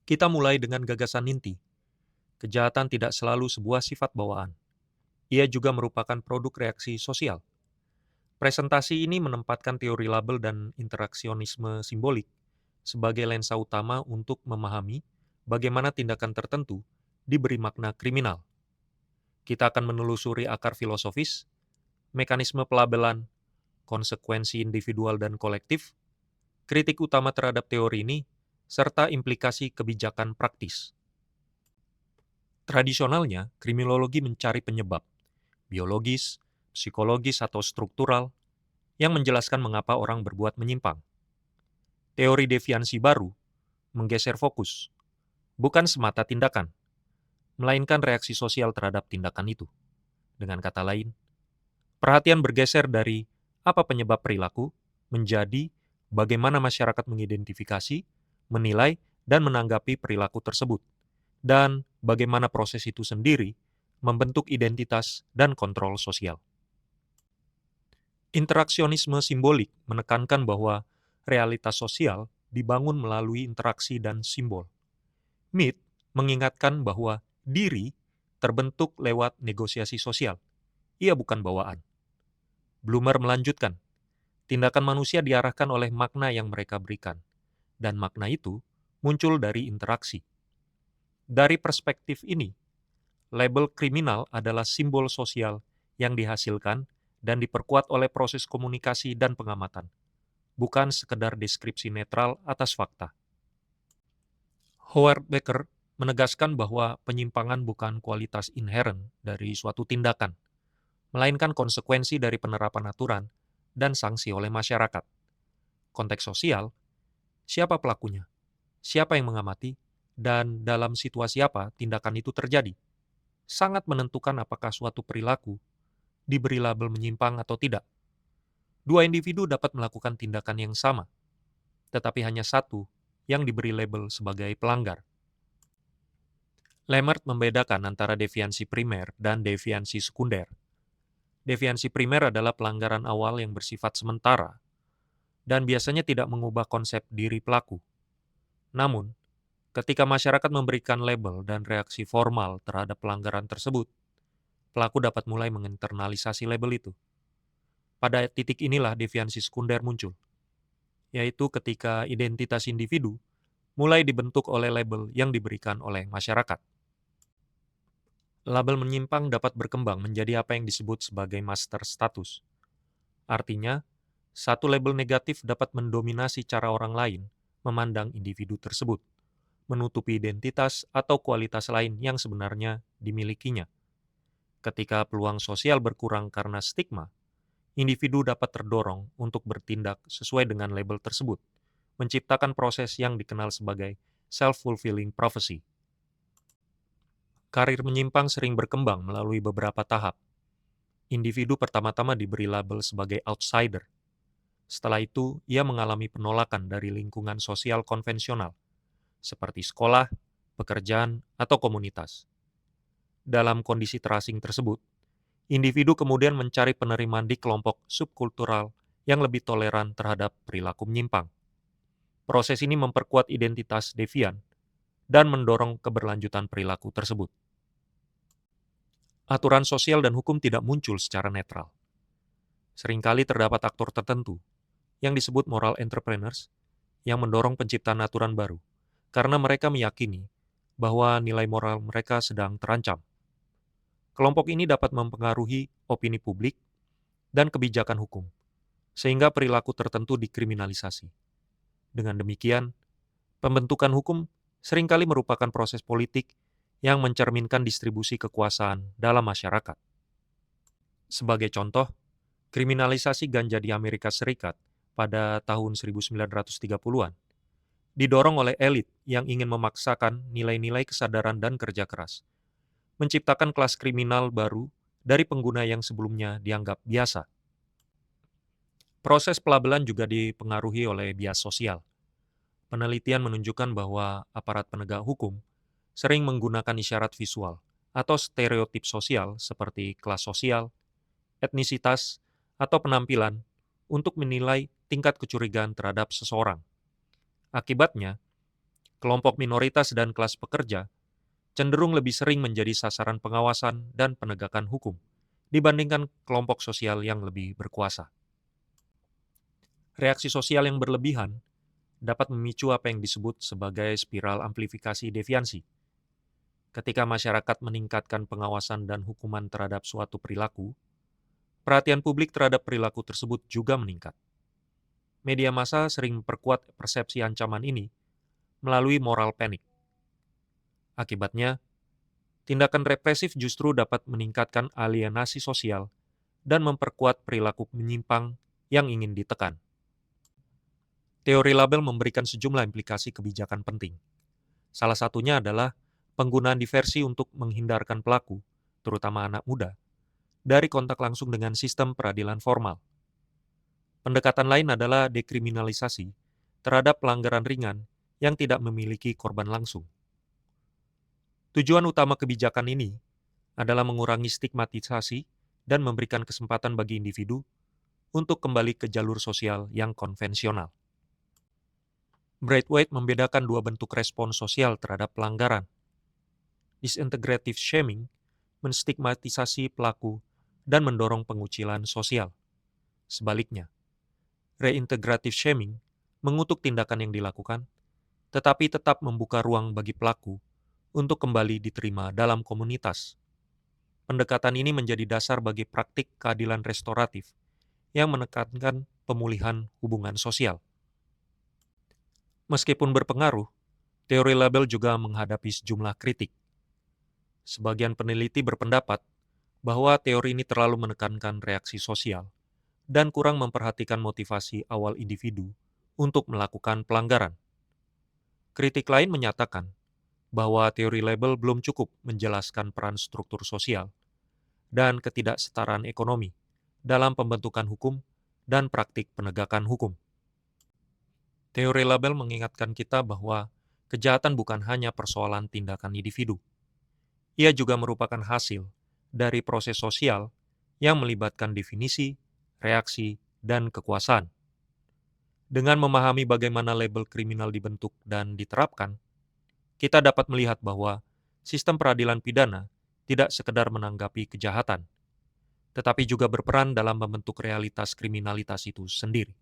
Kita mulai dengan gagasan inti. Kejahatan tidak selalu sebuah sifat bawaan. Ia juga merupakan produk reaksi sosial. Presentasi ini menempatkan teori label dan interaksionisme simbolik sebagai lensa utama untuk memahami bagaimana tindakan tertentu diberi makna kriminal. Kita akan menelusuri akar filosofis, mekanisme pelabelan, konsekuensi individual dan kolektif, kritik utama terhadap teori ini, serta implikasi kebijakan praktis. Tradisionalnya, kriminologi mencari penyebab, biologis, psikologis, atau struktural, yang menjelaskan mengapa orang berbuat menyimpang. Teori deviansi baru menggeser fokus, bukan semata tindakan, melainkan reaksi sosial terhadap tindakan itu. Dengan kata lain, perhatian bergeser dari apa penyebab perilaku menjadi bagaimana masyarakat mengidentifikasi, menilai, dan menanggapi perilaku tersebut, dan bagaimana proses itu sendiri membentuk identitas dan kontrol sosial. Interaksionisme simbolik menekankan bahwa realitas sosial dibangun melalui interaksi dan simbol. Myth mengingatkan bahwa diri terbentuk lewat negosiasi sosial. Ia bukan bawaan. Bloomer melanjutkan, tindakan manusia diarahkan oleh makna yang mereka berikan, dan makna itu muncul dari interaksi. Dari perspektif ini, label kriminal adalah simbol sosial yang dihasilkan dan diperkuat oleh proses komunikasi dan pengamatan, bukan sekedar deskripsi netral atas fakta. Howard Becker menegaskan bahwa penyimpangan bukan kualitas inheren dari suatu tindakan, melainkan konsekuensi dari penerapan aturan dan sanksi oleh masyarakat. Konteks sosial, siapa pelakunya, siapa yang mengamati, dan dalam situasi apa tindakan itu terjadi, sangat menentukan apakah suatu perilaku diberi label menyimpang atau tidak. Dua individu dapat melakukan tindakan yang sama, tetapi hanya satu yang diberi label sebagai pelanggar. Lemert membedakan antara deviansi primer dan deviansi sekunder. Deviansi primer adalah pelanggaran awal yang bersifat sementara dan biasanya tidak mengubah konsep diri pelaku. Namun, ketika masyarakat memberikan label dan reaksi formal terhadap pelanggaran tersebut, pelaku dapat mulai menginternalisasi label itu. Pada titik inilah deviansi sekunder muncul, yaitu ketika identitas individu mulai dibentuk oleh label yang diberikan oleh masyarakat. Label menyimpang dapat berkembang menjadi apa yang disebut sebagai master status. Artinya, satu label negatif dapat mendominasi cara orang lain memandang individu tersebut, menutupi identitas atau kualitas lain yang sebenarnya dimilikinya. Ketika peluang sosial berkurang karena stigma, individu dapat terdorong untuk bertindak sesuai dengan label tersebut, menciptakan proses yang dikenal sebagai self-fulfilling prophecy. Karir menyimpang sering berkembang melalui beberapa tahap. Individu pertama-tama diberi label sebagai outsider. Setelah itu, ia mengalami penolakan dari lingkungan sosial konvensional, seperti sekolah, pekerjaan, atau komunitas. Dalam kondisi terasing tersebut, individu kemudian mencari penerimaan di kelompok subkultural yang lebih toleran terhadap perilaku menyimpang. Proses ini memperkuat identitas devian dan mendorong keberlanjutan perilaku tersebut. Aturan sosial dan hukum tidak muncul secara netral. Seringkali terdapat aktor tertentu yang disebut moral entrepreneurs yang mendorong penciptaan aturan baru karena mereka meyakini bahwa nilai moral mereka sedang terancam. Kelompok ini dapat mempengaruhi opini publik dan kebijakan hukum, sehingga perilaku tertentu dikriminalisasi. Dengan demikian, pembentukan hukum seringkali merupakan proses politik yang mencerminkan distribusi kekuasaan dalam masyarakat. Sebagai contoh, kriminalisasi ganja di Amerika Serikat pada tahun 1930-an didorong oleh elit yang ingin memaksakan nilai-nilai kesadaran dan kerja keras, menciptakan kelas kriminal baru dari pengguna yang sebelumnya dianggap biasa. Proses pelabelan juga dipengaruhi oleh bias sosial. Penelitian menunjukkan bahwa aparat penegak hukum sering menggunakan isyarat visual atau stereotip sosial seperti kelas sosial, etnisitas, atau penampilan untuk menilai tingkat kecurigaan terhadap seseorang. Akibatnya, Kelompok minoritas dan kelas pekerja cenderung lebih sering menjadi sasaran pengawasan dan penegakan hukum dibandingkan kelompok sosial yang lebih berkuasa. Reaksi sosial yang berlebihan dapat memicu apa yang disebut sebagai spiral amplifikasi deviansi. Ketika masyarakat meningkatkan pengawasan dan hukuman terhadap suatu perilaku, perhatian publik terhadap perilaku tersebut juga meningkat. Media massa sering memperkuat persepsi ancaman ini melalui moral panik. Akibatnya, tindakan represif justru dapat meningkatkan alienasi sosial dan memperkuat perilaku menyimpang yang ingin ditekan. Teori label memberikan sejumlah implikasi kebijakan penting. Salah satunya adalah penggunaan diversi untuk menghindarkan pelaku, terutama anak muda, dari kontak langsung dengan sistem peradilan formal. Pendekatan lain adalah dekriminalisasi terhadap pelanggaran ringan yang tidak memiliki korban langsung. Tujuan utama kebijakan ini adalah mengurangi stigmatisasi dan memberikan kesempatan bagi individu untuk kembali ke jalur sosial yang konvensional. Braithwaite membedakan dua bentuk respon sosial terhadap pelanggaran. Disintegrative shaming menstigmatisasi pelaku dan mendorong pengucilan sosial. Sebaliknya, reintegrative shaming mengutuk tindakan yang dilakukan, tetapi tetap membuka ruang bagi pelaku untuk kembali diterima dalam komunitas. Pendekatan ini menjadi dasar bagi praktik keadilan restoratif yang menekankan pemulihan hubungan sosial. Meskipun berpengaruh, teori label juga menghadapi sejumlah kritik. Sebagian peneliti berpendapat bahwa teori ini terlalu menekankan reaksi sosial dan kurang memperhatikan motivasi awal individu untuk melakukan pelanggaran. Kritik lain menyatakan bahwa teori label belum cukup menjelaskan peran struktur sosial dan ketidaksetaraan ekonomi dalam pembentukan hukum dan praktik penegakan hukum. Teori label mengingatkan kita bahwa kejahatan bukan hanya persoalan tindakan individu. Ia juga merupakan hasil dari proses sosial yang melibatkan definisi, reaksi, dan kekuasaan. Dengan memahami bagaimana label kriminal dibentuk dan diterapkan, kita dapat melihat bahwa sistem peradilan pidana tidak sekedar menanggapi kejahatan, tetapi juga berperan dalam membentuk realitas kriminalitas itu sendiri.